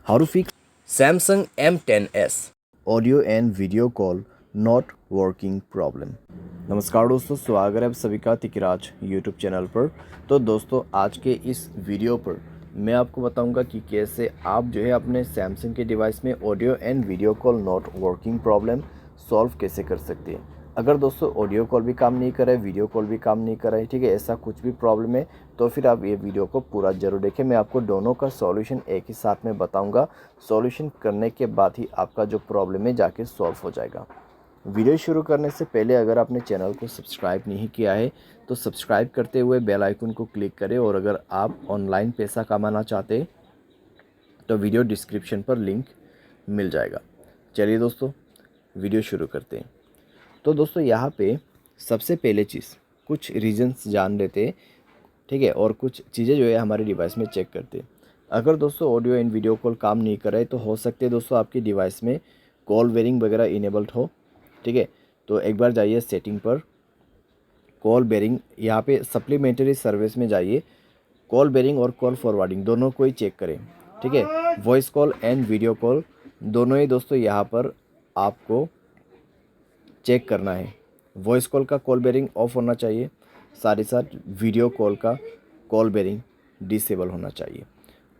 How to fix Samsung M10S audio and video call not working problem। नमस्कार दोस्तों, स्वागत है आप सभी का तिकराज यूट्यूब चैनल पर। तो दोस्तों, आज के इस वीडियो पर मैं आपको बताऊंगा कि कैसे आप जो है अपने सैमसंग के डिवाइस में audio and video call not working problem solve कैसे कर सकते हैं। अगर दोस्तों ऑडियो कॉल भी काम नहीं कर रहा है, वीडियो कॉल भी काम नहीं कर रहा है, ठीक है, ऐसा कुछ भी प्रॉब्लम है तो फिर आप ये वीडियो को पूरा ज़रूर देखें। मैं आपको दोनों का सॉल्यूशन एक ही साथ में बताऊंगा। सॉल्यूशन करने के बाद ही आपका जो प्रॉब्लम है जाके सॉल्व हो जाएगा। वीडियो शुरू करने से पहले अगर आपने चैनल को सब्सक्राइब नहीं किया है तो सब्सक्राइब करते हुए बेल आइकन को क्लिक करें, और अगर आप ऑनलाइन पैसा कमाना चाहते हैं तो वीडियो डिस्क्रिप्शन पर लिंक मिल जाएगा। चलिए दोस्तों, वीडियो शुरू करते हैं। तो दोस्तों, यहाँ पे सबसे पहले चीज़ कुछ रीजंस जान लेते हैं, ठीक है, और कुछ चीज़ें जो है हमारे डिवाइस में चेक करते हैं। अगर दोस्तों ऑडियो एंड वीडियो कॉल काम नहीं कर रहा है तो हो सकते हैं दोस्तों आपकी डिवाइस में कॉल बेरिंग वगैरह इनेबल्ड हो, ठीक है। तो एक बार जाइए सेटिंग पर, कॉल बेरिंग, यहाँ पे सप्लीमेंट्री सर्विस में जाइए, कॉल बेरिंग और कॉल फॉरवर्डिंग दोनों को ही चेक करें, ठीक है। Voice call and video call दोनों ही दोस्तों यहाँ पर आपको चेक करना है। वॉइस कॉल का कॉल बेरिंग ऑफ होना चाहिए, साथ ही साथ वीडियो कॉल का कॉल बेरिंग डिसेबल होना चाहिए।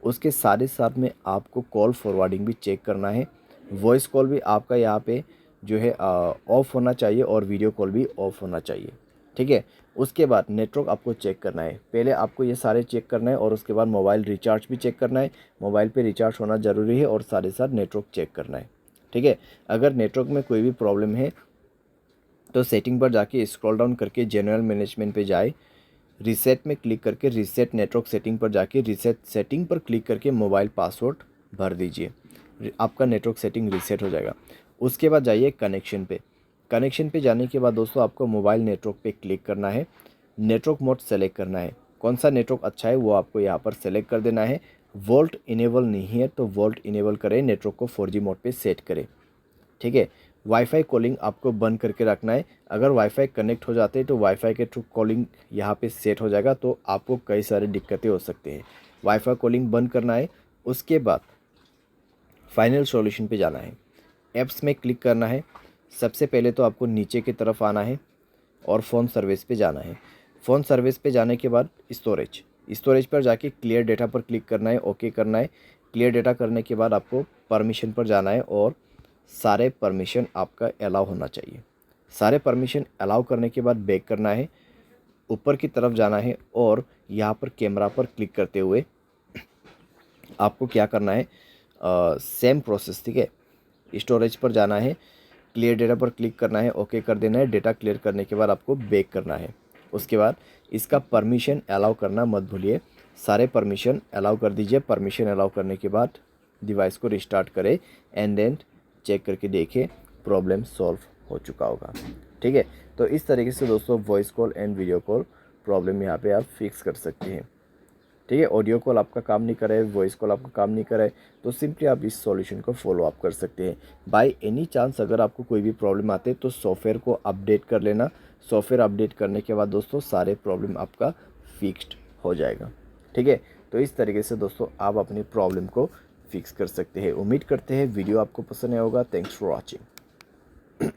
उसके साथ ही साथ में आपको कॉल फॉरवर्डिंग भी चेक करना है। वॉइस कॉल भी आपका यहाँ पे जो है ऑफ होना चाहिए और वीडियो कॉल भी ऑफ होना चाहिए, ठीक है। उसके बाद नेटवर्क आपको चेक करना है। पहले आपको ये सारे चेक करना है और उसके बाद मोबाइल रिचार्ज भी चेक करना है। मोबाइल पे रिचार्ज होना ज़रूरी है और साथ ही साथ नेटवर्क चेक करना है, ठीक है। अगर नेटवर्क में कोई भी प्रॉब्लम है तो सेटिंग पर जाके स्क्रॉल डाउन करके जनरल मैनेजमेंट पे जाए, रीसेट में क्लिक करके रीसेट नेटवर्क सेटिंग पर जाके रीसेट सेटिंग पर क्लिक करके मोबाइल पासवर्ड भर दीजिए, आपका नेटवर्क सेटिंग रीसेट हो जाएगा। उसके बाद जाइए कनेक्शन पे। कनेक्शन पे जाने के बाद दोस्तों आपको मोबाइल नेटवर्क पे क्लिक करना है, नेटवर्क मोड सेलेक्ट करना है। कौन सा नेटवर्क अच्छा है वो आपको यहाँ पर सेलेक्ट कर देना है। वोल्ट इनेबल नहीं है तो वोल्ट इनेबल करें, नेटवर्क को 4G मोड पे सेट करें, ठीक है। वाईफाई कॉलिंग आपको बंद करके रखना है। अगर वाईफाई कनेक्ट हो जाते हैं तो वाईफाई के थ्रू कॉलिंग यहाँ पे सेट हो जाएगा, तो आपको कई सारी दिक्कतें हो सकती हैं। वाईफाई कॉलिंग बंद करना है। उसके बाद फाइनल सॉल्यूशन पे जाना है, ऐप्स में क्लिक करना है। सबसे पहले तो आपको नीचे की तरफ आना है और फ़ोन सर्विस पे जाना है। फ़ोन सर्विस पे जाने के बाद स्टोरेज पर जाके क्लियर डेटा पर क्लिक करना है, ओके करना है। क्लियर डेटा करने के बाद आपको परमिशन पर जाना है और सारे परमिशन आपका अलाउ होना चाहिए। सारे परमिशन अलाउ करने के बाद बैक करना है, ऊपर की तरफ जाना है और यहाँ पर कैमरा पर क्लिक करते हुए आपको क्या करना है, सेम प्रोसेस, ठीक है। स्टोरेज पर जाना है, क्लियर डेटा पर क्लिक करना है, ओके कर देना है। डेटा क्लियर करने के बाद आपको बैक करना है। उसके बाद इसका परमिशन अलाउ करना मत भूलिए, सारे परमिशन अलाउ कर दीजिए। परमिशन अलाउ करने के बाद डिवाइस को रिस्टार्ट करें एंड देन चेक करके देखें, प्रॉब्लम सॉल्व हो चुका होगा, ठीक है। तो इस तरीके से दोस्तों voice call and video call problem यहाँ पे आप फिक्स कर सकते हैं, ठीक है। ऑडियो कॉल आपका काम नहीं करे, वॉइस कॉल आपका काम नहीं करे तो सिंपली आप इस सॉल्यूशन को फॉलो अप कर सकते हैं। बाय एनी चांस अगर आपको कोई भी प्रॉब्लम आते तो सॉफ्टवेयर को अपडेट कर लेना। सॉफ्टवेयर अपडेट करने के बाद दोस्तों सारे प्रॉब्लम आपका फिक्स्ड हो जाएगा, ठीक है। तो इस तरीके से दोस्तों आप अपनी प्रॉब्लम को फिक्स कर सकते हैं। उम्मीद करते हैं वीडियो आपको पसंद आया होगा। Thanks for watching.